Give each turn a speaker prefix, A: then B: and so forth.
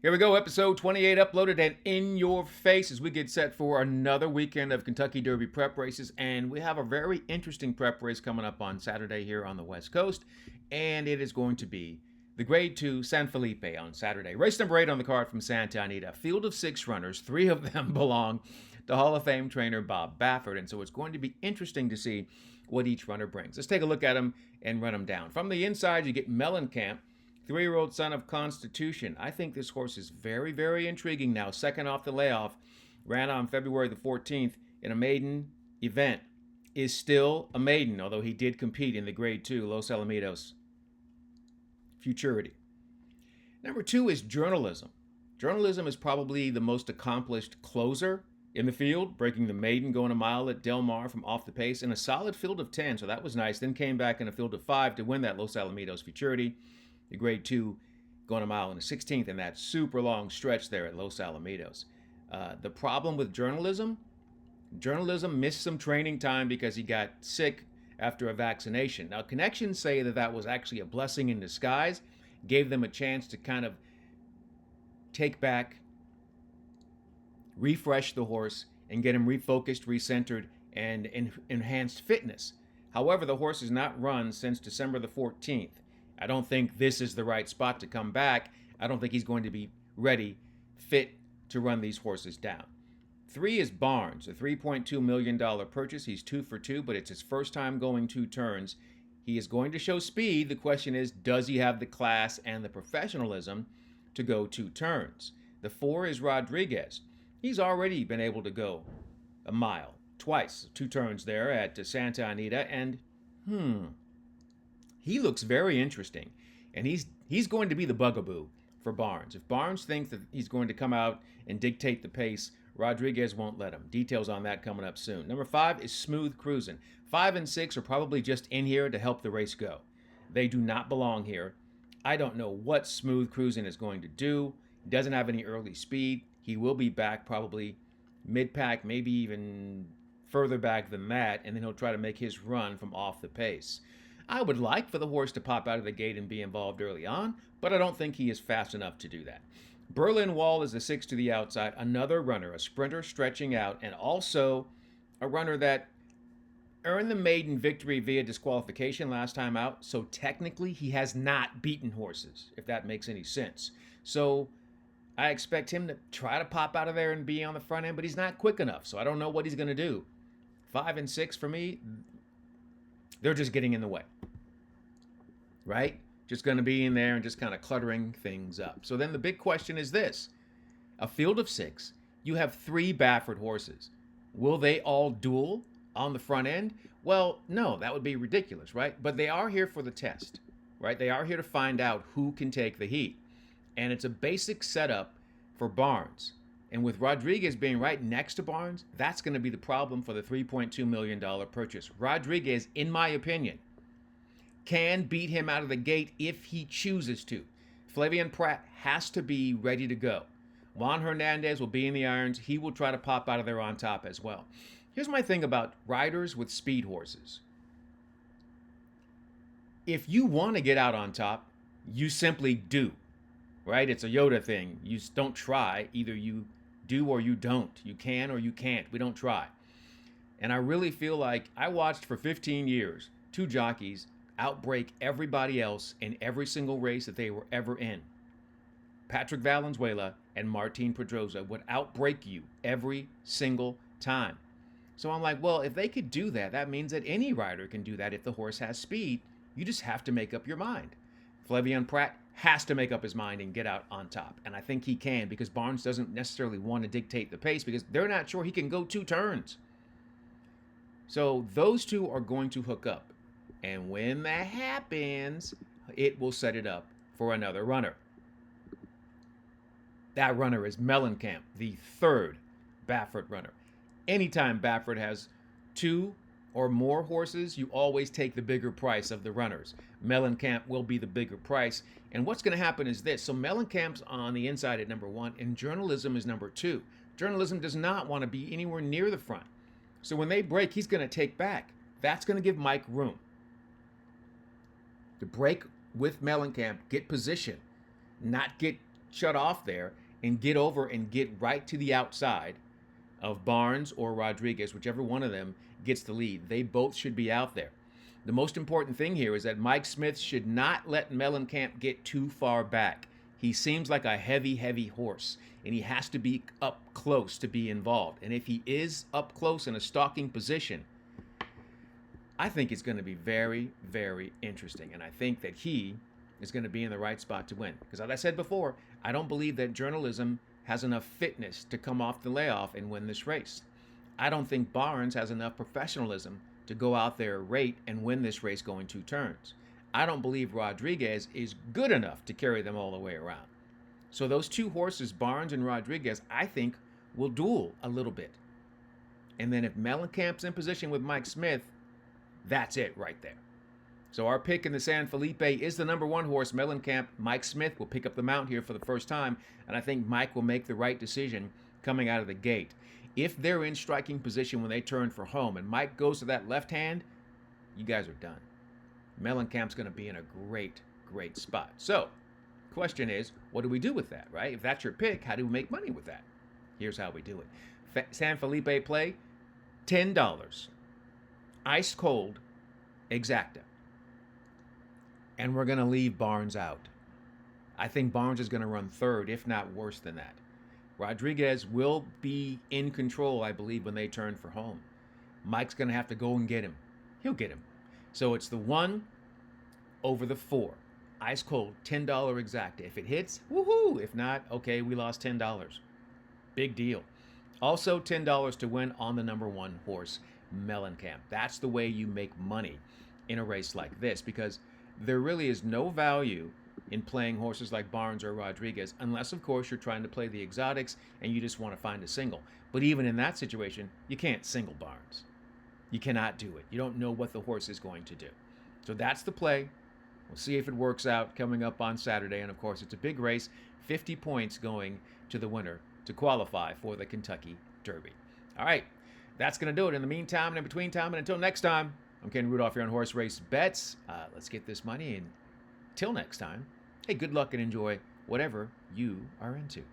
A: Here we go, episode 28 uploaded and in your face as we get set for another weekend of Kentucky Derby prep races. And we have a very interesting prep race coming up on Saturday here on the West Coast. And it is going to be the Grade 2 San Felipe on Saturday. Race number 8 on the card from Santa Anita. Field of 6 runners. 3 of them belong to Hall of Fame trainer Bob Baffert. And so it's going to be interesting to see what each runner brings. Let's take a look at them and run them down. From the inside, you get Mellencamp, 3-year-old son of Constitution. I think this horse is very, very intriguing now. Second off the layoff. Ran on February the 14th in a maiden event. Is still a maiden, although he did compete in the Grade 2 Los Alamitos Futurity. Number 2 is Journalism. Journalism is probably the most accomplished closer in the field, breaking the maiden, going a mile at Del Mar from off the pace in a solid field of 10, so that was nice. Then came back in a field of 5 to win that Los Alamitos Futurity. The Grade 2 going a mile in the 16th in that super long stretch there at Los Alamitos. The problem with Journalism missed some training time because he got sick after a vaccination. Now, connections say that that was actually a blessing in disguise, gave them a chance to kind of take back, refresh the horse, and get him refocused, recentered, and enhanced fitness. However, the horse has not run since December the 14th. I don't think this is the right spot to come back. I don't think he's going to be ready, fit to run these horses down. 3 is Barnes, a $3.2 million purchase. He's 2 for 2, but it's his first time going 2 turns. He is going to show speed. The question is, does he have the class and the professionalism to go 2 turns? The 4 is Rodriguez. He's already been able to go a mile twice, 2 turns there at Santa Anita, and he looks very interesting. And he's going to be the bugaboo for Barnes. If Barnes thinks that he's going to come out and dictate the pace, Rodriguez won't let him. Details on that coming up soon. Number 5 is Smooth Cruisin'. 5 and 6 are probably just in here to help the race go. They do not belong here. I don't know what Smooth Cruisin' is going to do. He doesn't have any early speed. He will be back probably mid-pack, maybe even further back than that, and then he'll try to make his run from off the pace. I would like for the horse to pop out of the gate and be involved early on, but I don't think he is fast enough to do that. Berlin Wall is the 6 to the outside, another runner, a sprinter stretching out, and also a runner that earned the maiden victory via disqualification last time out, so technically he has not beaten horses, if that makes any sense. So I expect him to try to pop out of there and be on the front end, but he's not quick enough, so I don't know what he's going to do. 5 and 6 for me, they're just getting in the way, right? Just going to be in there and just kind of cluttering things up. So then the big question is this. A field of 6, you have 3 Baffert horses. Will they all duel on the front end? Well, no, that would be ridiculous, right? But they are here for the test, right? They are here to find out who can take the heat. And it's a basic setup for Barnes. And with Rodriguez being right next to Barnes, that's going to be the problem for the $3.2 million purchase. Rodriguez, in my opinion, can beat him out of the gate if he chooses to. Flavian Prat has to be ready to go. Juan Hernandez will be in the irons. He will try to pop out of there on top as well. Here's my thing about riders with speed horses. If you want to get out on top, you simply do, right? It's a Yoda thing. You don't try. Either you do or you don't. You can or you can't. We don't try. And I really feel like I watched for 15 years 2 jockeys outbreak everybody else in every single race that they were ever in. Patrick Valenzuela and Martin Pedrosa would outbreak you every single time. So I'm like, well, if they could do that, that means that any rider can do that if the horse has speed. You just have to make up your mind. Flavian Prat has to make up his mind and get out on top. And I think he can, because Barnes doesn't necessarily want to dictate the pace because they're not sure he can go 2 turns. So those 2 are going to hook up. And when that happens, it will set it up for another runner. That runner is Mellencamp, the 3rd Baffert runner. Anytime Baffert has 2 or more horses, you always take the bigger price of the runners. Mellencamp will be the bigger price. And what's going to happen is this. So Mellencamp's on the inside at number 1, and Journalism is number 2. Journalism does not want to be anywhere near the front. So when they break, he's going to take back. That's going to give Mike room to break with Mellencamp, get position, not get shut off there and get over and get right to the outside of Barnes or Rodriguez, whichever one of them gets the lead. They both should be out there. The most important thing here is that Mike Smith should not let Mellencamp get too far back. He seems like a heavy, heavy horse, and he has to be up close to be involved. And if he is up close in a stalking position, I think it's going to be very, very interesting. And I think that he is going to be in the right spot to win. Because as I said before, I don't believe that journalism has enough fitness to come off the layoff and win this race. I don't think Barnes has enough professionalism to go out there, rate, and win this race going 2 turns. I don't believe Rodriguez is good enough to carry them all the way around. So those 2 horses, Barnes and Rodriguez, I think will duel a little bit. And then if Mellencamp's in position with Mike Smith, that's it right there. So our pick in the San Felipe is the number 1 horse, Mellencamp. Mike Smith will pick up the mount here for the first time, and I think Mike will make the right decision coming out of the gate. If they're in striking position when they turn for home and Mike goes to that left hand, you guys are done. Mellencamp's going to be in a great, great spot. So, question is, what do we do with that, right? If that's your pick, how do we make money with that? Here's how we do it. San Felipe play, $10. Ice cold, exacta. And we're going to leave Barnes out. I think Barnes is going to run 3rd, if not worse than that. Rodriguez will be in control, I believe, when they turn for home. Mike's going to have to go and get him. He'll get him. So it's the 1 over the 4. Ice cold, $10 exacta. If it hits, woohoo! If not, okay, we lost $10. Big deal. Also $10 to win on the number 1 horse, Mellencamp. That's the way you make money in a race like this, because there really is no value in playing horses like Barnes or Rodriguez, unless, of course, you're trying to play the exotics and you just want to find a single. But even in that situation, you can't single Barnes. You cannot do it. You don't know what the horse is going to do. So that's the play. We'll see if it works out coming up on Saturday. And, of course, it's a big race, 50 points going to the winner to qualify for the Kentucky Derby. All right, that's going to do it. In the meantime and in between time, and until next time, I'm Ken Rudulph here on Horse Race Bets. Let's get this money, and till next time, hey, good luck and enjoy whatever you are into.